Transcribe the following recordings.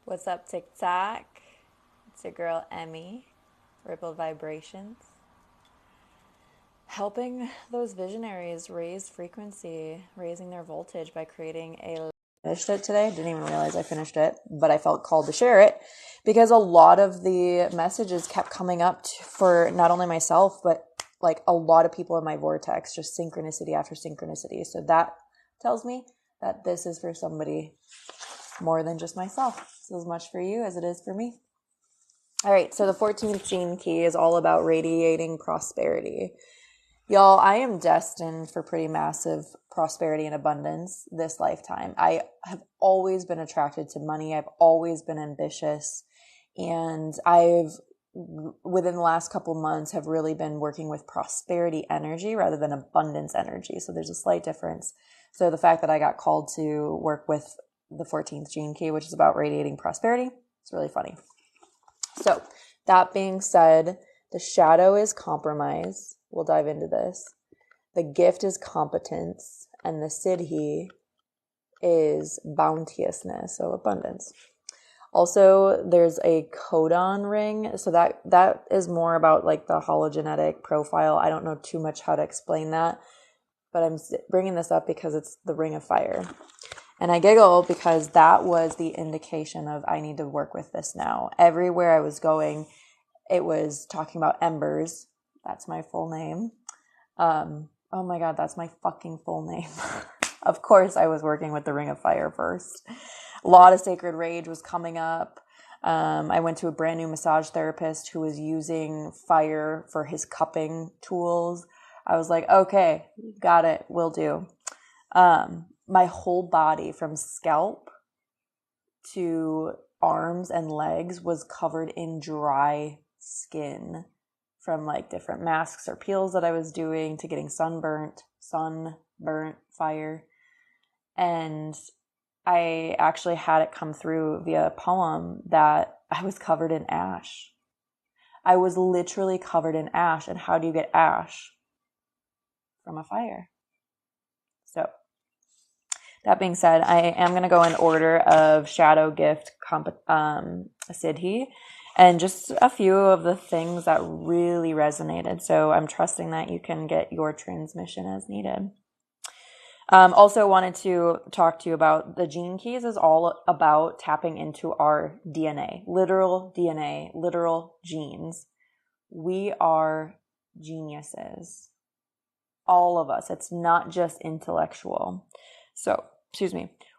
What's up, TikTok? It's your girl, Emmy. Rippled Vibrations. Helping those visionaries raise frequency, raising their voltage by creating a... Finished it today. Didn't even realize I finished it, but I felt called to share it because a lot of the messages kept coming up for not only myself, but like a lot of people in my vortex, just synchronicity after synchronicity. So that tells me that this is for somebody more than just myself. It's as much for you as it is for me. All right, so the 14th gene key is all about radiating prosperity. Y'all, I am destined for pretty massive prosperity and abundance this lifetime. I have always been attracted to money. I've always been ambitious. And within the last couple months, have really been working with prosperity energy rather than abundance energy. So there's a slight difference. So the fact that I got called to work with the 14th gene key, which is about radiating prosperity, it's really funny. So that being said, the shadow is compromise. We'll dive into this. The gift is competence, and the siddhi is bounteousness, so abundance. Also, there's a codon ring. So that is more about like the hologenetic profile. I don't know too much how to explain that, but I'm bringing this up because it's the ring of fire. And I giggle because that was the indication of I need to work with this now. Everywhere I was going, it was talking about embers. That's my full name. Oh my God, that's my fucking full name. Of course, I was working with the Ring of Fire first. A lot of sacred rage was coming up. I went to a brand new massage therapist who was using fire for his cupping tools. I was like, okay, got it, will do. My whole body from scalp to arms and legs was covered in dry skin from like different masks or peels that I was doing to getting sunburnt fire. And I actually had it come through via a poem that I was covered in ash. I was literally covered in ash. And how do you get ash? From a fire. So that being said, I am going to go in order of shadow, gift, siddhi, and just a few of the things that really resonated. So I'm trusting that you can get your transmission as needed. Also wanted to talk to you about the gene keys is all about tapping into our DNA, literal genes. We are geniuses. All of us. It's not just intellectual. So,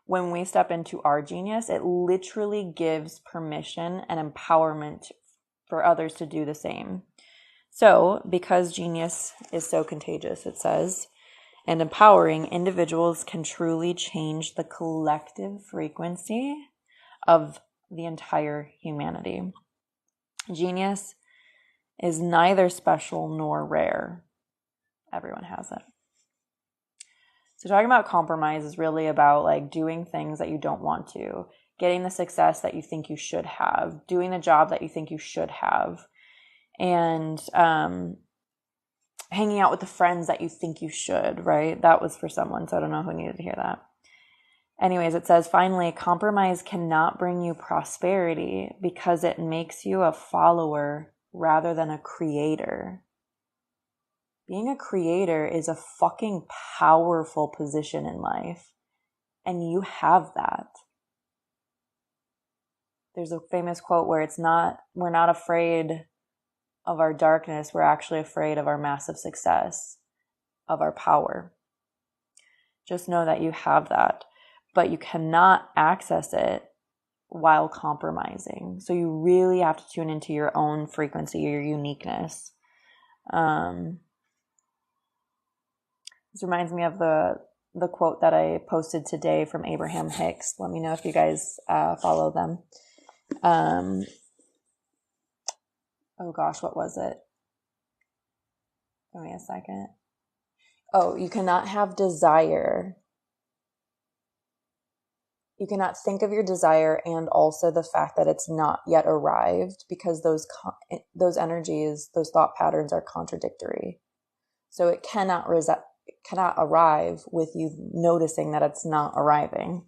when we step into our genius, it literally gives permission and empowerment for others to do the same. So, because genius is so contagious, it says, and empowering, individuals can truly change the collective frequency of the entire humanity. Genius is neither special nor rare. Everyone has it. So talking about compromise is really about like doing things that you don't want to, getting the success that you think you should have, doing the job that you think you should have, and hanging out with the friends that you think you should, right? That was for someone, so I don't know who needed to hear that. Anyways, it says, finally, compromise cannot bring you prosperity because it makes you a follower rather than a creator. Being a creator is a fucking powerful position in life. And you have that. There's a famous quote where we're not afraid of our darkness. We're actually afraid of our massive success, of our power. Just know that you have that, but you cannot access it while compromising. So you really have to tune into your own frequency, your uniqueness. This reminds me of the quote that I posted today from Abraham Hicks. Let me know if you guys follow them. Oh gosh, what was it? Give me a second. Oh, you cannot have desire. You cannot think of your desire and also the fact that it's not yet arrived because those energies, those thought patterns are contradictory. So it cannot arrive with you noticing that it's not arriving.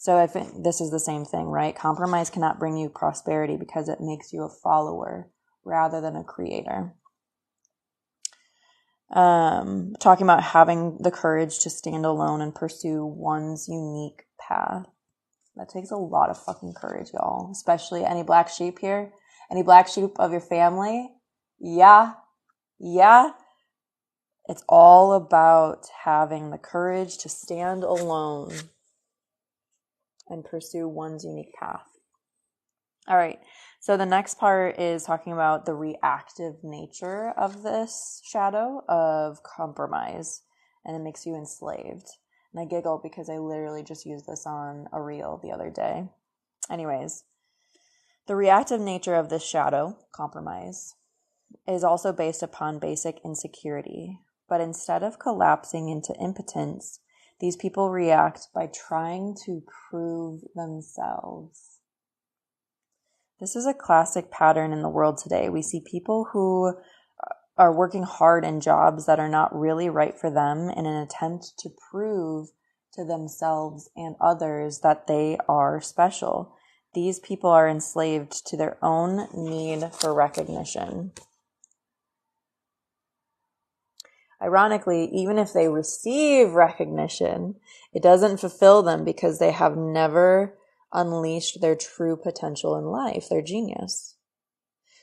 So I think this is the same thing, right? Compromise cannot bring you prosperity because it makes you a follower rather than a creator. Talking about having the courage to stand alone and pursue one's unique path. That takes a lot of fucking courage, y'all. Especially any black sheep here. Any black sheep of your family. Yeah. It's all about having the courage to stand alone and pursue one's unique path. All right. So the next part is talking about the reactive nature of this shadow of compromise, and it makes you enslaved. And I giggle because I literally just used this on a reel the other day. Anyways, the reactive nature of this shadow, compromise, is also based upon basic insecurity. But instead of collapsing into impotence, these people react by trying to prove themselves. This is a classic pattern in the world today. We see people who are working hard in jobs that are not really right for them in an attempt to prove to themselves and others that they are special. These people are enslaved to their own need for recognition. Ironically, even if they receive recognition, it doesn't fulfill them because they have never unleashed their true potential in life, their genius.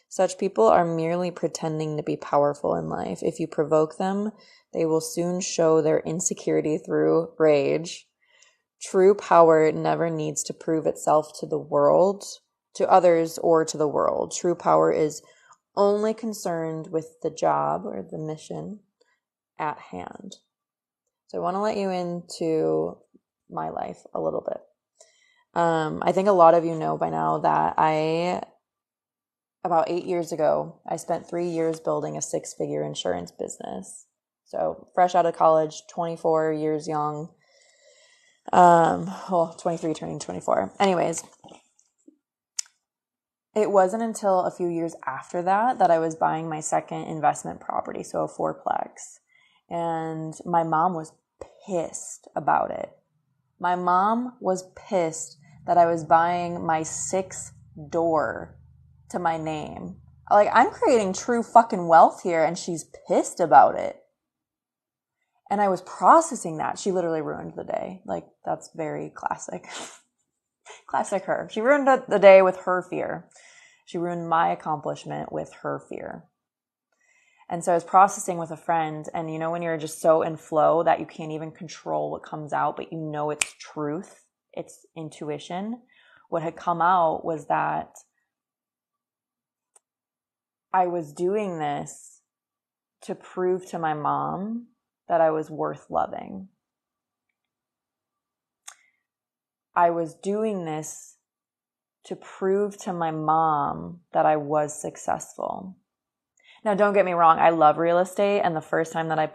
Such people are merely pretending to be powerful in life. If you provoke them, they will soon show their insecurity through rage. True power never needs to prove itself to the world, to others, or to the world. True power is only concerned with the job or the mission at hand. So I want to let you into my life a little bit. I think a lot of you know by now that about 8 years ago, I spent 3 years building a 6-figure insurance business. So fresh out of college, 24 years young. 23 turning 24. Anyways, it wasn't until a few years after that I was buying my second investment property, so a 4-plex. And my mom was pissed about it. My mom was pissed that I was buying my 6th door to my name. Like, I'm creating true fucking wealth here, and she's pissed about it. And I was processing that. She literally ruined the day. Like, that's very classic. Classic her. She ruined the day with her fear. She ruined my accomplishment with her fear. And so I was processing with a friend, and you know when you're just so in flow that you can't even control what comes out, but you know it's truth, it's intuition. What had come out was that I was doing this to prove to my mom that I was worth loving. I was doing this to prove to my mom that I was successful. Now, don't get me wrong. I love real estate. And the first time that I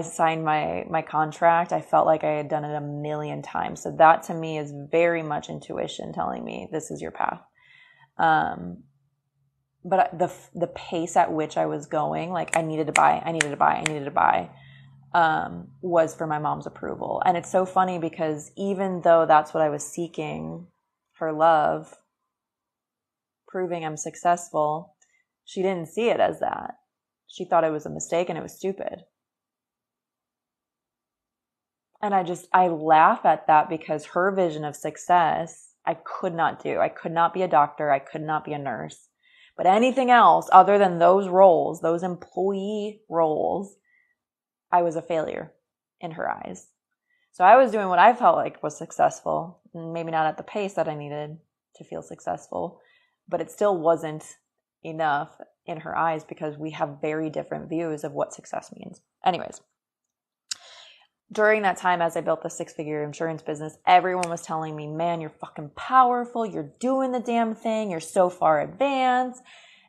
signed my contract, I felt like I had done it a million times. So that to me is very much intuition telling me this is your path. But the pace at which I was going, like I needed to buy, was for my mom's approval. And it's so funny because even though that's what I was seeking, her love, proving I'm successful, she didn't see it as that. She thought it was a mistake and it was stupid. And I laugh at that because her vision of success, I could not do. I could not be a doctor. I could not be a nurse. But anything else other than those roles, those employee roles, I was a failure in her eyes. So I was doing what I felt like was successful, maybe not at the pace that I needed to feel successful, but it still wasn't enough in her eyes because we have very different views of what success means. Anyways, during that time, as I built the 6-figure insurance business, everyone was telling me, man, you're fucking powerful. You're doing the damn thing. You're so far advanced.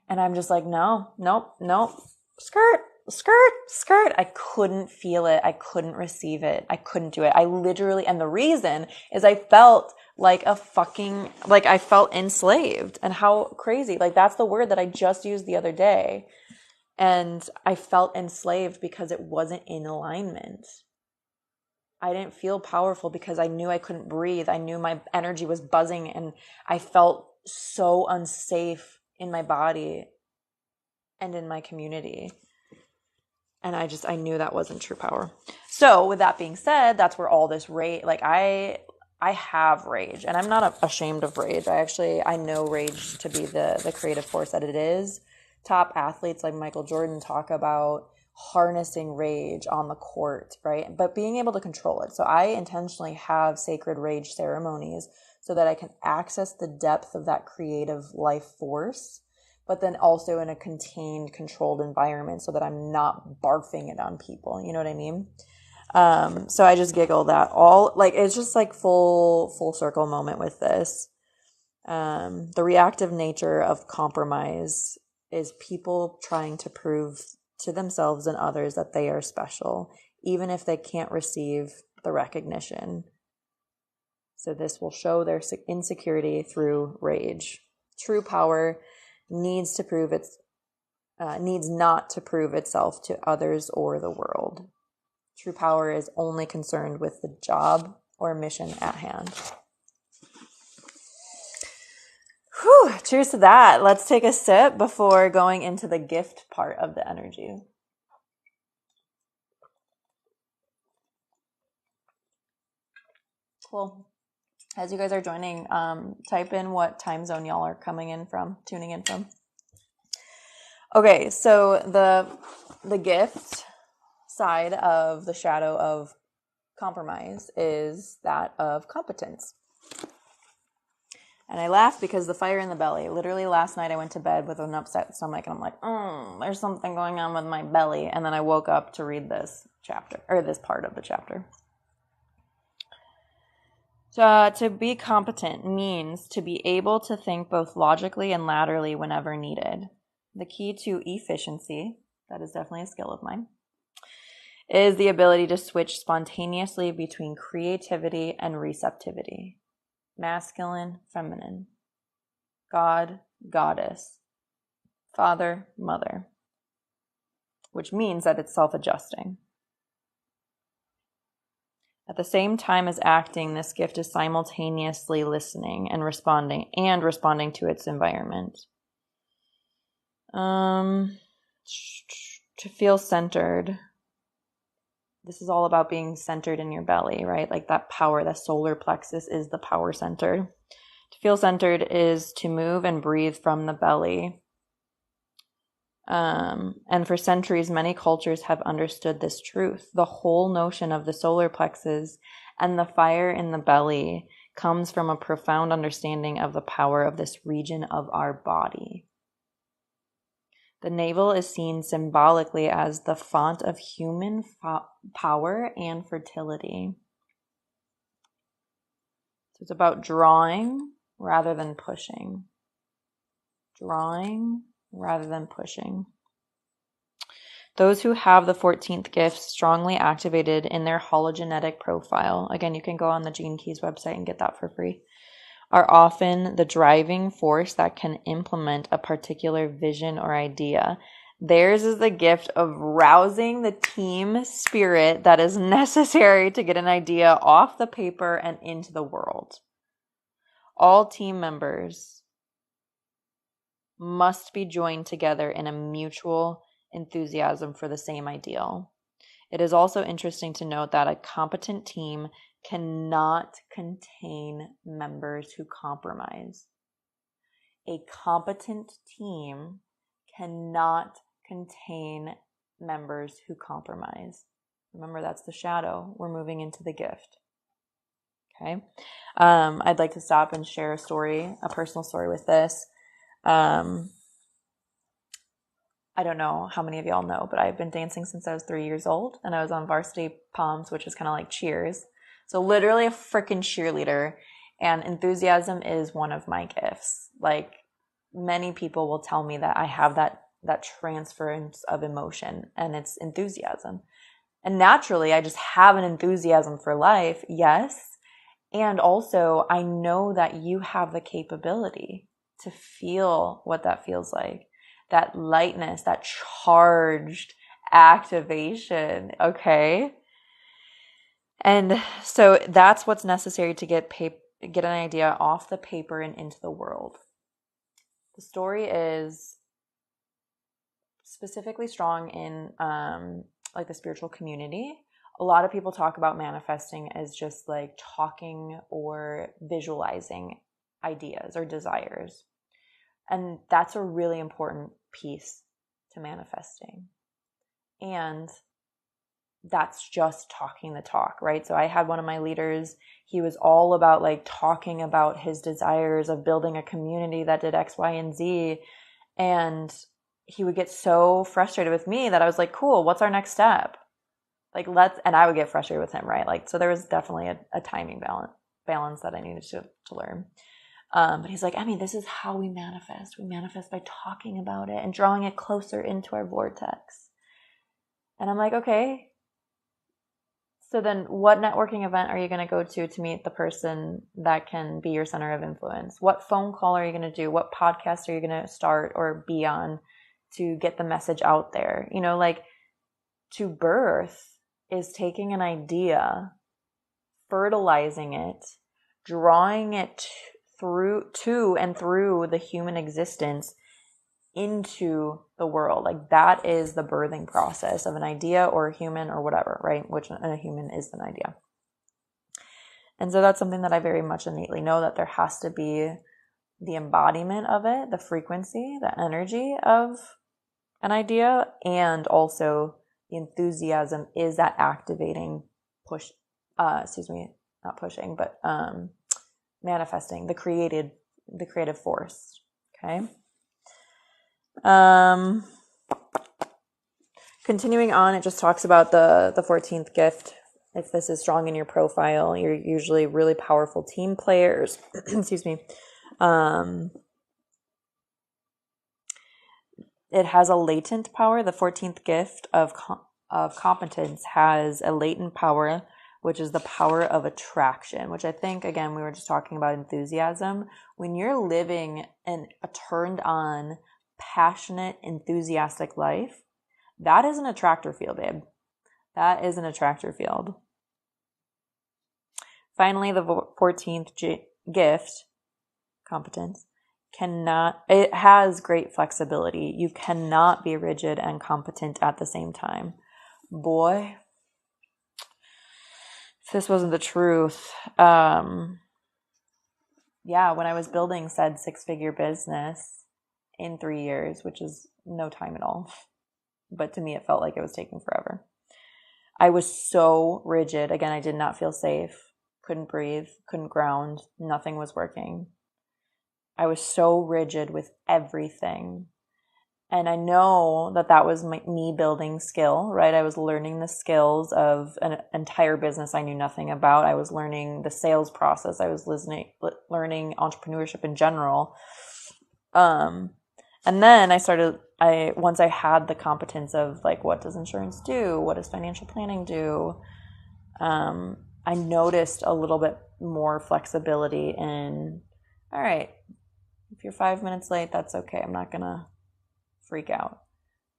And I'm just like, nope. Skirt. I couldn't feel it. I couldn't receive it. I couldn't do it. I literally, and the reason is I felt like I felt enslaved. And how crazy. Like, that's the word that I just used the other day. And I felt enslaved because it wasn't in alignment. I didn't feel powerful because I knew I couldn't breathe. I knew my energy was buzzing and I felt so unsafe in my body and in my community. And I knew that wasn't true power. So with that being said, that's where all this rage, like I have rage, and I'm not ashamed of rage. I know rage to be the creative force that it is. Top athletes like Michael Jordan talk about harnessing rage on the court, right? But being able to control it. So I intentionally have sacred rage ceremonies so that I can access the depth of that creative life force, but then also in a contained, controlled environment so that I'm not barfing it on people. You know what I mean? So I just giggle that all, like, it's just like full circle moment with this. The reactive nature of compromise is people trying to prove to themselves and others that they are special, even if they can't receive the recognition. So this will show their insecurity through rage. True power needs not to prove itself to others or the world. True power is only concerned with the job or mission at hand. Whew, cheers to that. Let's take a sip before going into the gift part of the energy. Cool. As you guys are joining, type in what time zone y'all are tuning in from. Okay, so the gift side of the shadow of compromise is that of competence. And I laugh because the fire in the belly. Literally last night I went to bed with an upset stomach and I'm like, there's something going on with my belly. And then I woke up to read this chapter, or this part of the chapter. To be competent means to be able to think both logically and laterally whenever needed. The key to efficiency, that is definitely a skill of mine, is the ability to switch spontaneously between creativity and receptivity. Masculine, feminine. God, goddess. Father, mother. Which means that it's self-adjusting. At the same time as acting, this gift is simultaneously listening and responding to its environment. To feel centered. This is all about being centered in your belly, right? Like that power, that solar plexus is the power center. To feel centered is to move and breathe from the belly. And for centuries, many cultures have understood this truth. The whole notion of the solar plexus and the fire in the belly comes from a profound understanding of the power of this region of our body. The navel is seen symbolically as the font of human power and fertility. So it's about drawing rather than pushing. Drawing rather than pushing. Those who have the 14th gift strongly activated in their hologenetic profile, again, you can go on the Gene Keys website and get that for free, are often the driving force that can implement a particular vision or idea. Theirs is the gift of rousing the team spirit that is necessary to get an idea off the paper and into the world. All team members must be joined together in a mutual enthusiasm for the same ideal. It is also interesting to note that a competent team cannot contain members who compromise. A competent team cannot contain members who compromise. Remember, that's the shadow. We're moving into the gift. Okay. I'd like to stop and share a personal story with this. I don't know how many of y'all know, but I've been dancing since I was 3 years old, and I was on varsity Poms, which is kind of like cheers. So literally a freaking cheerleader, and enthusiasm is one of my gifts. Like, many people will tell me that I have that transference of emotion, and it's enthusiasm. And naturally, I just have an enthusiasm for life, yes. And also, I know that you have the capability to feel what that feels like. That lightness, that charged activation, okay? And so that's what's necessary to get an idea off the paper and into the world. The story is specifically strong in like the spiritual community. A lot of people talk about manifesting as just like talking or visualizing ideas or desires. And that's a really important piece to manifesting. And that's just talking the talk, right? So I had one of my leaders, he was all about like talking about his desires of building a community that did X, Y, and Z. And he would get so frustrated with me that I was like, cool, what's our next step? Like, and I would get frustrated with him, right? Like, so there was definitely a timing balance that I needed to learn. But he's like, Emmy, this is how we manifest. We manifest by talking about it and drawing it closer into our vortex. And I'm like, okay. So then what networking event are you going to go to meet the person that can be your center of influence? What phone call are you going to do? What podcast are you going to start or be on to get the message out there? You know, like to birth is taking an idea, fertilizing it, drawing it through the human existence into the world. Like that is the birthing process of an idea or a human or whatever, right? Which a human is an idea. And so that's something that I very much innately know, that there has to be the embodiment of it, the frequency, the energy of an idea, and also the enthusiasm is that activating manifesting the creative force. Okay. Continuing on, it just talks about the 14th gift. If this is strong in your profile, you're usually really powerful team players. Excuse me. It has a latent power. The 14th gift of competence has a latent power, which is the power of attraction, which I think, again, we were just talking about enthusiasm. When you're living a turned on, passionate, enthusiastic life, that is an attractor field, babe. That is an attractor field. Finally, the 14th gift, competence, it has great flexibility. You cannot be rigid and competent at the same time. Boy, if this wasn't the truth, when I was building said 6-figure business in 3 years, which is no time at all, but to me it felt like it was taking forever. I was so rigid. Again, I did not feel safe, couldn't breathe, couldn't ground, nothing was working. I was so rigid with everything. And I know that was me building skill, right? I was learning the skills of an entire business I knew nothing about. I was learning the sales process. I was learning entrepreneurship in general. And then once I had the competence of like, what does insurance do? What does financial planning do? I noticed a little bit more flexibility in, all right, if you're 5 minutes late, that's okay. I'm not going to freak out.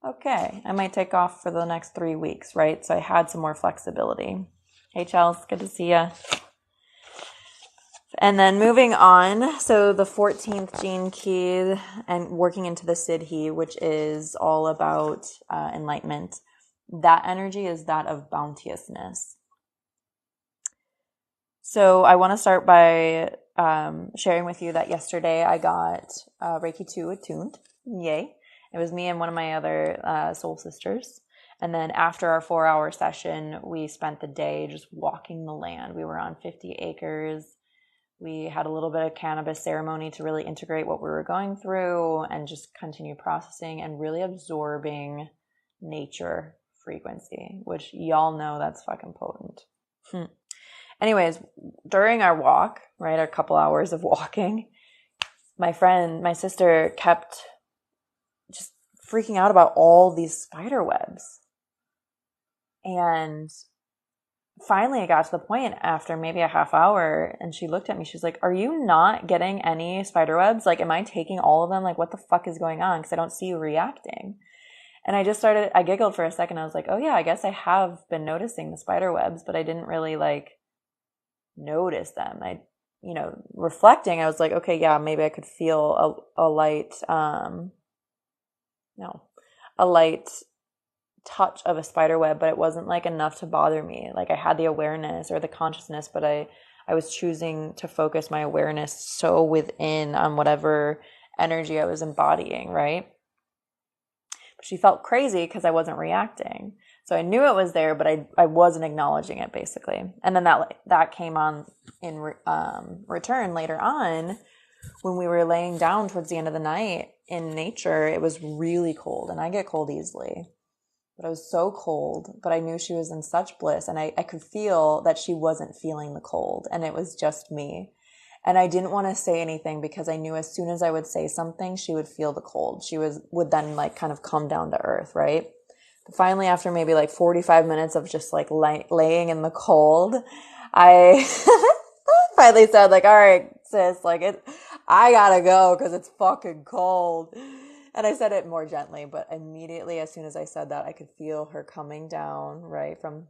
Okay, I might take off for the next 3 weeks, right? So I had some more flexibility. Hey, Charles, good to see you. And then moving on, so the 14th gene key and working into the Siddhi, which is all about enlightenment, that energy is that of bounteousness. So I want to start by sharing with you that yesterday I got Reiki 2 attuned. Yay. It was me and one of my other soul sisters. And then after our 4-hour session, we spent the day just walking the land. We were on 50 acres. We had a little bit of cannabis ceremony to really integrate what we were going through and just continue processing and really absorbing nature frequency, which y'all know that's fucking potent. Anyways, during our walk, right, a couple hours of walking, my sister kept just freaking out about all these spider webs. And finally it got to the point after maybe a half hour and she looked at me, she's like, are you not getting any spider webs? Like, am I taking all of them? Like, what the fuck is going on? Because I don't see you reacting. And I giggled for a second. I was like, oh yeah, I guess I have been noticing the spider webs, but I didn't really like notice them. Reflecting, I was like, okay, yeah, maybe I could feel a light, no, a light touch of a spider web, but it wasn't like enough to bother me. Like I had the awareness or the consciousness, but I was choosing to focus my awareness so within on whatever energy I was embodying, right? But she felt crazy because I wasn't reacting. So I knew it was there, but I wasn't acknowledging it basically. And then that came on in return later on when we were laying down towards the end of the night in nature. It was really cold, and I get cold easily. But I was so cold, but I knew she was in such bliss, and I could feel that she wasn't feeling the cold, and it was just me. And I didn't want to say anything because I knew as soon as I would say something, she would feel the cold. She would then like kind of come down to earth, right? But finally, after maybe like 45 minutes of just like laying in the cold, I finally said like, all right, sis, like I gotta go because it's fucking cold. And I said it more gently, but immediately as soon as I said that, I could feel her coming down, right, from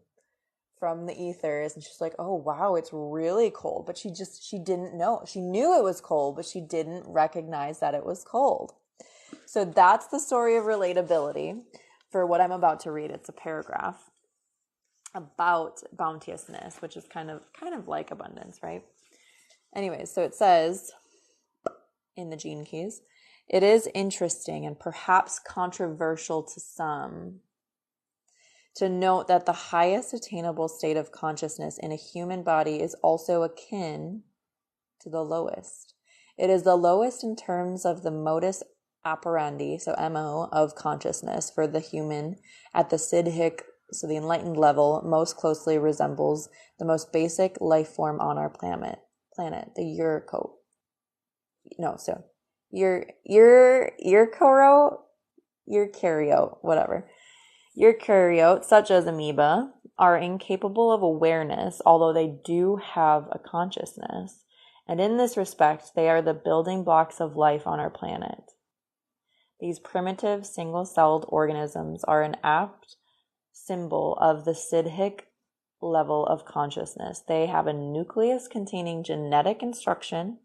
the ethers. And she's like, oh, wow, it's really cold. But she didn't know. She knew it was cold, but she didn't recognize that it was cold. So that's the story of relatability for what I'm about to read. It's a paragraph about bounteousness, which is kind of like abundance, right? Anyways, so it says in the Gene Keys, it is interesting and perhaps controversial to some to note that the highest attainable state of consciousness in a human body is also akin to the lowest. It is the lowest in terms of the modus operandi, so MO, of consciousness for the human at the siddhic, so the enlightened level, most closely resembles the most basic life form on our planet, the eukaryote. Eukaryote, whatever. Eukaryotes, such as amoeba, are incapable of awareness, although they do have a consciousness. And in this respect, they are the building blocks of life on our planet. These primitive, single-celled organisms are an apt symbol of the siddhic level of consciousness. They have a nucleus containing genetic instruction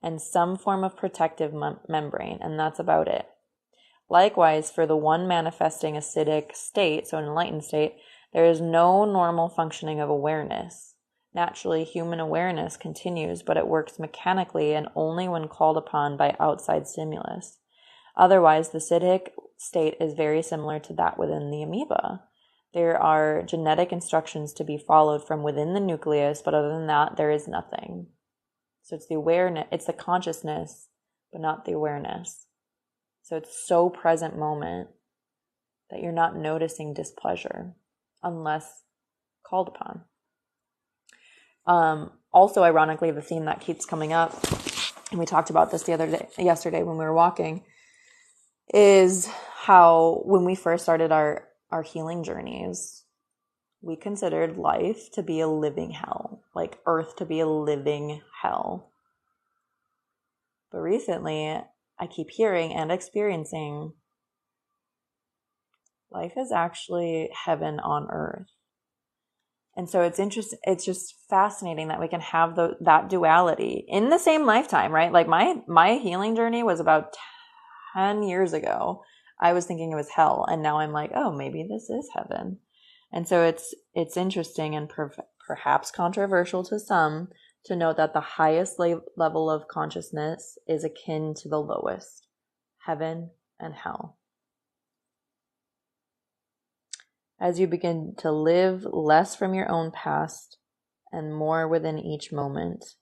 and some form of protective membrane, and that's about it. Likewise, for the one manifesting a siddhic state, so an enlightened state, there is no normal functioning of awareness. Naturally, human awareness continues, but it works mechanically and only when called upon by outside stimulus. Otherwise, the siddhic state is very similar to that within the amoeba. There are genetic instructions to be followed from within the nucleus, but other than that, there is nothing. So it's the awareness, it's the consciousness, but not the awareness. So it's so present moment that you're not noticing displeasure unless called upon. Also, ironically, the theme that keeps coming up, and we talked about this yesterday when we were walking, is how when we first started our healing journeys, we considered life to be a living hell, like earth to be a living hell. But recently, I keep hearing and experiencing life is actually heaven on earth. And so it's interesting. It's just fascinating that we can have that duality in the same lifetime, right? Like my healing journey was about 10 years ago. I was thinking it was hell, and now I'm like, oh, maybe this is heaven. And so it's interesting and perhaps controversial to some to note that the highest level of consciousness is akin to the lowest, heaven and hell. As you begin to live less from your own past and more within each moment,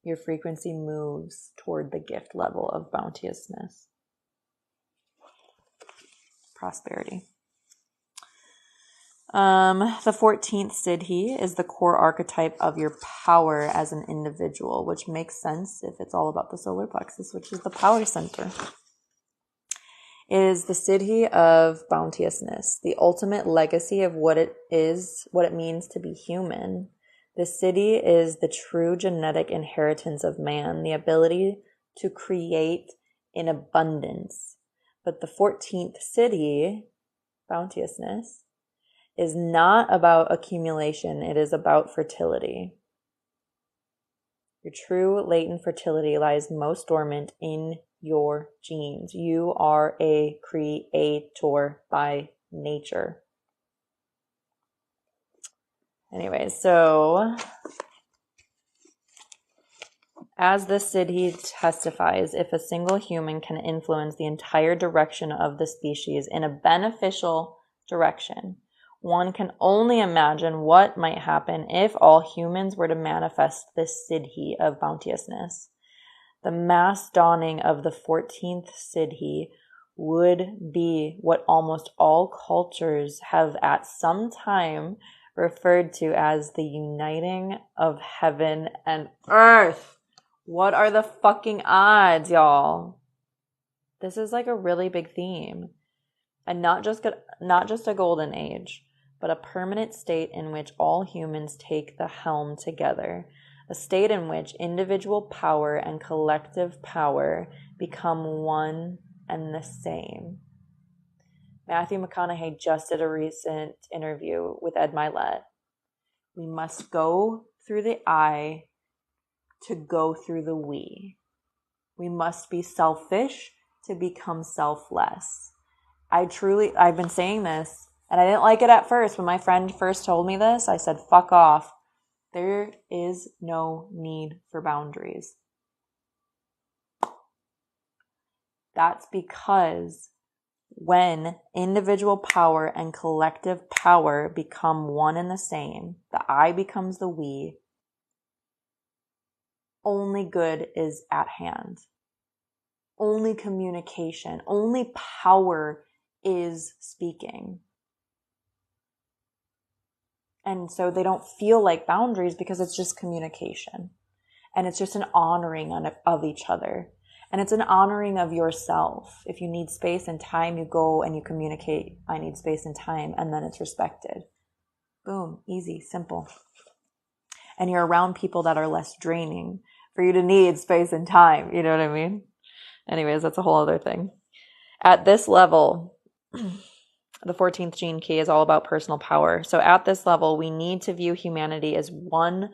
your frequency moves toward the gift level of bounteousness, prosperity. The 14th Siddhi is the core archetype of your power as an individual, which makes sense if it's all about the solar plexus, which is the power center. It is the Siddhi of bounteousness, the ultimate legacy of what it means to be human. The Siddhi is the true genetic inheritance of man, the ability to create in abundance But the 14th siddhi, Bouteousness, is not about accumulation. It is about fertility. Your true latent fertility lies most dormant in your genes. You are a creator by nature. Anyway, so as the siddhi testifies, if a single human can influence the entire direction of the species in a beneficial direction, one can only imagine what might happen if all humans were to manifest this siddhi of bounteousness. The mass dawning of the 14th siddhi would be what almost all cultures have at some time referred to as the uniting of heaven and earth. What are the fucking odds, y'all? This is like a really big theme. And not just a golden age, but a permanent state in which all humans take the helm together. A state in which individual power and collective power become one and the same. Matthew McConaughey just did a recent interview with Ed Milet. We must go through the I to go through the we. We must be selfish to become selfless. I've been saying this, and I didn't like it at first. When my friend first told me this, I said, fuck off. There is no need for boundaries. That's because when individual power and collective power become one and the same, the I becomes the we, only good is at hand. Only communication, only power is speaking. And so they don't feel like boundaries because it's just communication. And it's just an honoring of each other. And it's an honoring of yourself. If you need space and time, you go and you communicate, I need space and time, and then it's respected. Boom, easy, simple. And you're around people that are less draining for you to need space and time. You know what I mean? Anyways, that's a whole other thing. At this level, the 14th gene key is all about personal power. So at this level, we need to view humanity as one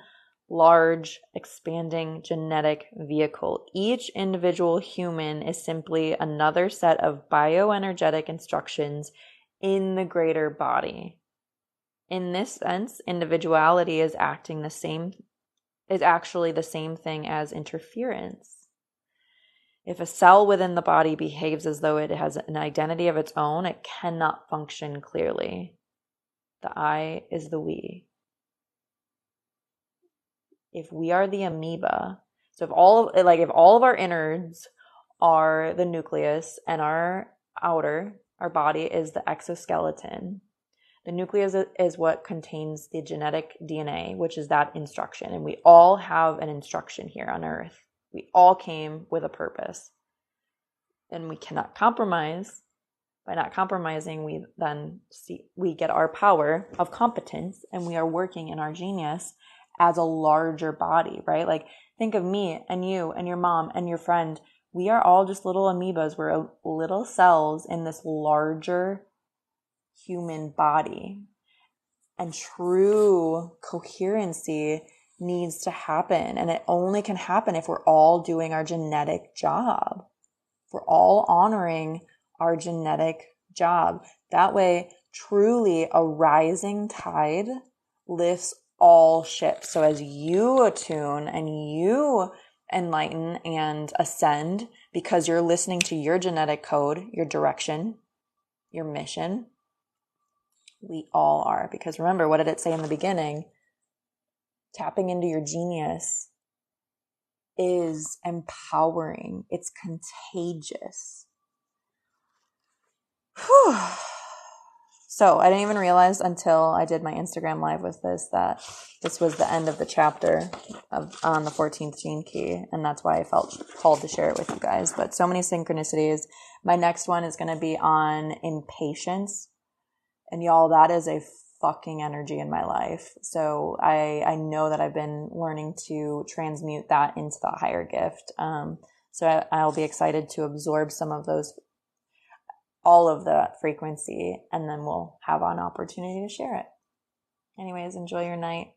large, expanding genetic vehicle. Each individual human is simply another set of bioenergetic instructions in the greater body. In this sense, individuality is actually the same thing as interference. If a cell within the body behaves as though it has an identity of its own, it cannot function clearly. The I is the we. If we are the amoeba, so if all of our innards are the nucleus and our body is the exoskeleton, the nucleus is what contains the genetic DNA, which is that instruction. And we all have an instruction here on Earth. We all came with a purpose. And we cannot compromise. By not compromising, we get our power of competence, and we are working in our genius as a larger body, right? Like, think of me and you and your mom and your friend. We are all just little amoebas. We're little cells in this larger human body. And true coherency needs to happen. And it only can happen if we're all doing our genetic job. If we're all honoring our genetic job. That way, truly a rising tide lifts all ships. So as you attune and you enlighten and ascend because you're listening to your genetic code, your direction, your mission, we all are. Because remember, what did it say in the beginning? Tapping into your genius is empowering. It's contagious. Whew. So I didn't even realize until I did my Instagram live with this that this was the end of the chapter on the 14th gene key. And that's why I felt called to share it with you guys. But so many synchronicities. My next one is going to be on impatience. And y'all, that is a fucking energy in my life. So I know that I've been learning to transmute that into the higher gift. So I'll be excited to absorb some of those. all of that frequency, and then we'll have an opportunity to share it. Anyways, enjoy your night.